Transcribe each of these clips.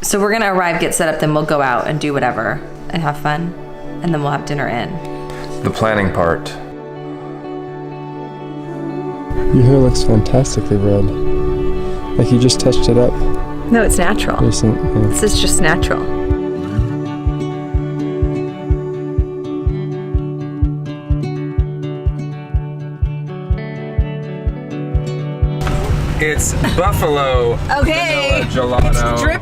So we're gonna arrive, get set up, then we'll go out and do whatever and have fun, and then we'll have dinner in. The planning part. Your hair looks fantastically red. Like you just touched it up. No, it's natural. Yeah. This is just natural. It's buffalo. Okay. Vanilla gelato. It's drip.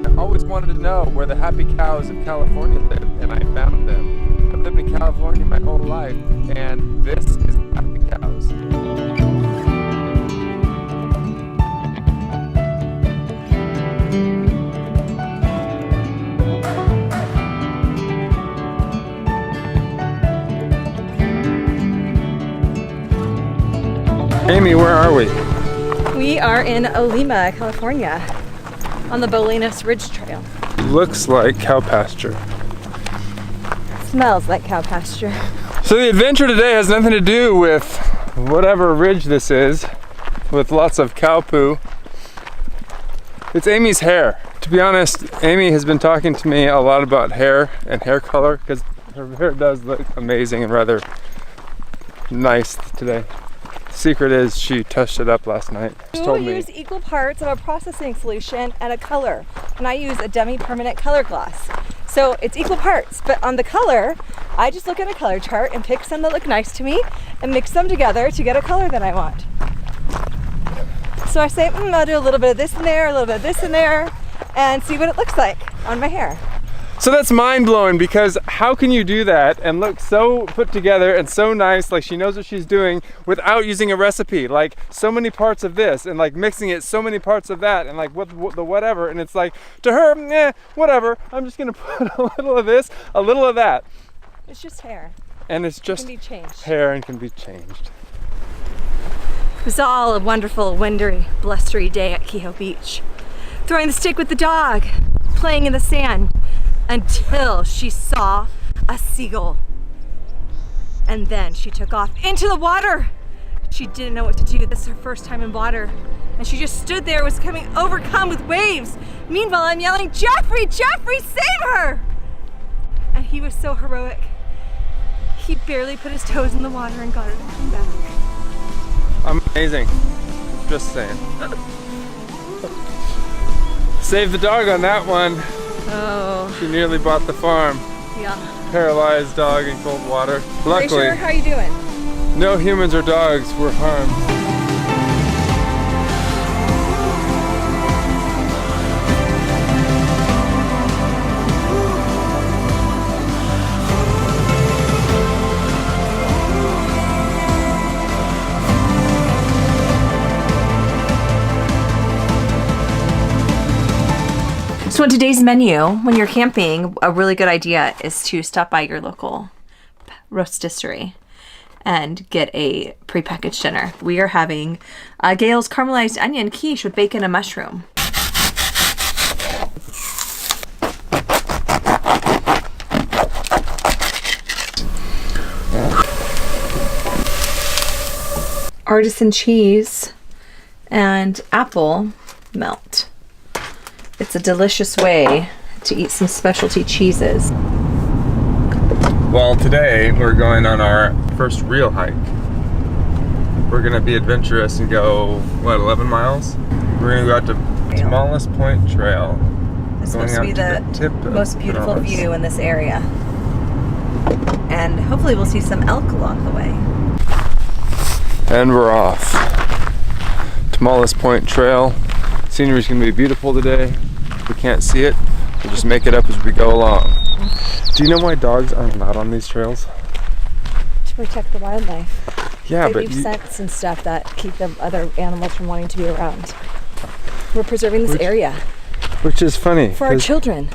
I always wanted to know where the happy cows of California live, and I found them. I've lived in California my whole life, and this is the happy cows. Amy, where are we? We are in Olima, California, on the Bolinas Ridge Trail. Looks like cow pasture. Smells like cow pasture. So the adventure today has nothing to do with whatever ridge this is, with lots of cow poo. It's Amy's hair. To be honest, Amy has been talking to me a lot about hair and hair color, because her hair does look amazing and rather nice today. Secret is she touched it up last night. You use equal parts of a processing solution and a color, and I use a demi-permanent color gloss. So it's equal parts, but on the color, I just look at a color chart and pick some that look nice to me and mix them together to get a color that I want. So I say, I'll do a little bit of this in there, a little bit of this in there, and see what it looks like on my hair. So that's mind-blowing, because how can you do that and look so put together and so nice, like she knows what she's doing, without using a recipe? Like so many parts of this and like mixing it so many parts of that and like what the whatever, and it's like to her, whatever, I'm just gonna put a little of this, a little of that. It's just hair. And it's just It can be changed. hair and can be changed. It was all a wonderful, windy, blustery day at Kehoe Beach. Throwing the stick with the dog, playing in the sand, until she saw a seagull. And then she took off into the water. She didn't know what to do. This is her first time in water. And she just stood there, was becoming overcome with waves. Meanwhile, I'm yelling, Jeffrey, Jeffrey, save her! And he was so heroic. He barely put his toes in the water and got her to come back. Amazing. Just saying. Save the dog on that one. Oh. She nearly bought the farm. Yeah. Paralyzed dog in cold water. Luckily, Sure, how you doing? no humans or dogs were harmed. So on today's menu, when you're camping, a really good idea is to stop by your local rotisserie and get a prepackaged dinner. We are having Gail's caramelized onion quiche with bacon and mushroom. Artisan cheese and apple melt. It's a delicious way to eat some specialty cheeses. Well, today we're going on our first real hike. We're gonna be adventurous and go, what, 11 miles? We're gonna go out to Tamales Point Trail. This is supposed to be the most beautiful view in this area. And hopefully we'll see some elk along the way. And we're off. Tamales Point Trail. Scenery's gonna be beautiful today. We can't see it, we'll just make it up as we go along. Do you know why dogs aren't allowed on these trails? To protect the wildlife. Yeah, they but leave scents and stuff that keep the other animals from wanting to be around. We're preserving this area. Which is funny. For our children.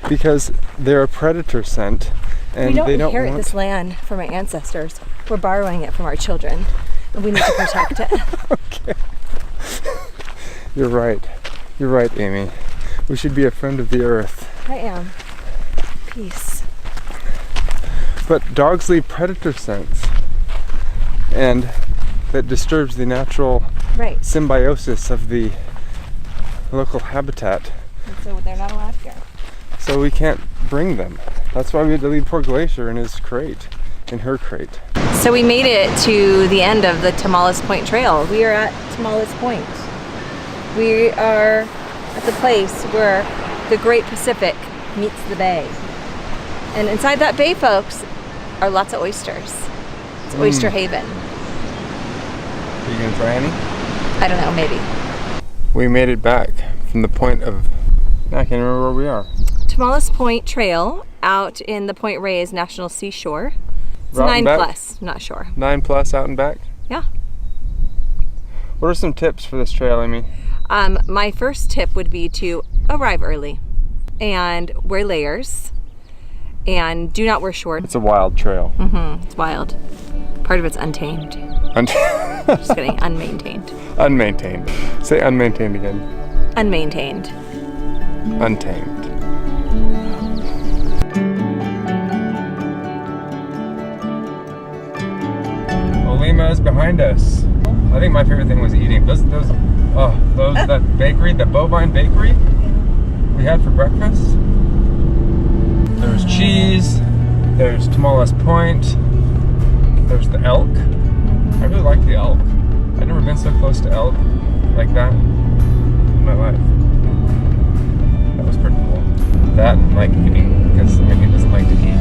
Because they're a predator scent, and we don't they don't inherit want... this land from our ancestors. We're borrowing it from our children, and we need to protect it. Okay. You're right. You're right, Amy. We should be a friend of the earth. I am. Peace. But dogs leave predator scents. and that disturbs the natural Right. symbiosis of the local habitat. And so they're not allowed here. So we can't bring them. That's why we had to leave poor Glacier in his crate, in her crate. So we made it to the end of the Tamales Point Trail. We are at Tamales Point. We are at the place where the Great Pacific meets the bay. And inside that bay, folks, are lots of oysters. It's Oyster Haven. Are you gonna try any? I don't know, maybe. We made it back from the point of, I can't remember where we are. Tamales Point Trail out in the Point Reyes National Seashore. It's Out and 9 back? plus, not sure. 9+ out and back? Yeah. What are some tips for this trail, Amy? My first tip would be to arrive early and wear layers and do not wear shorts. It's a wild trail. It's wild. Part of it's untamed. Just kidding, unmaintained. Unmaintained. Say unmaintained again. Unmaintained. Untamed. Olima is behind us. I think my favorite thing was eating that bakery, the bovine bakery we had for breakfast. There's cheese. There's Tamales Point. There's the elk. I really like the elk. I've never been so close to elk like that in my life. That was pretty cool. That and like eating, because Amy doesn't like to eat.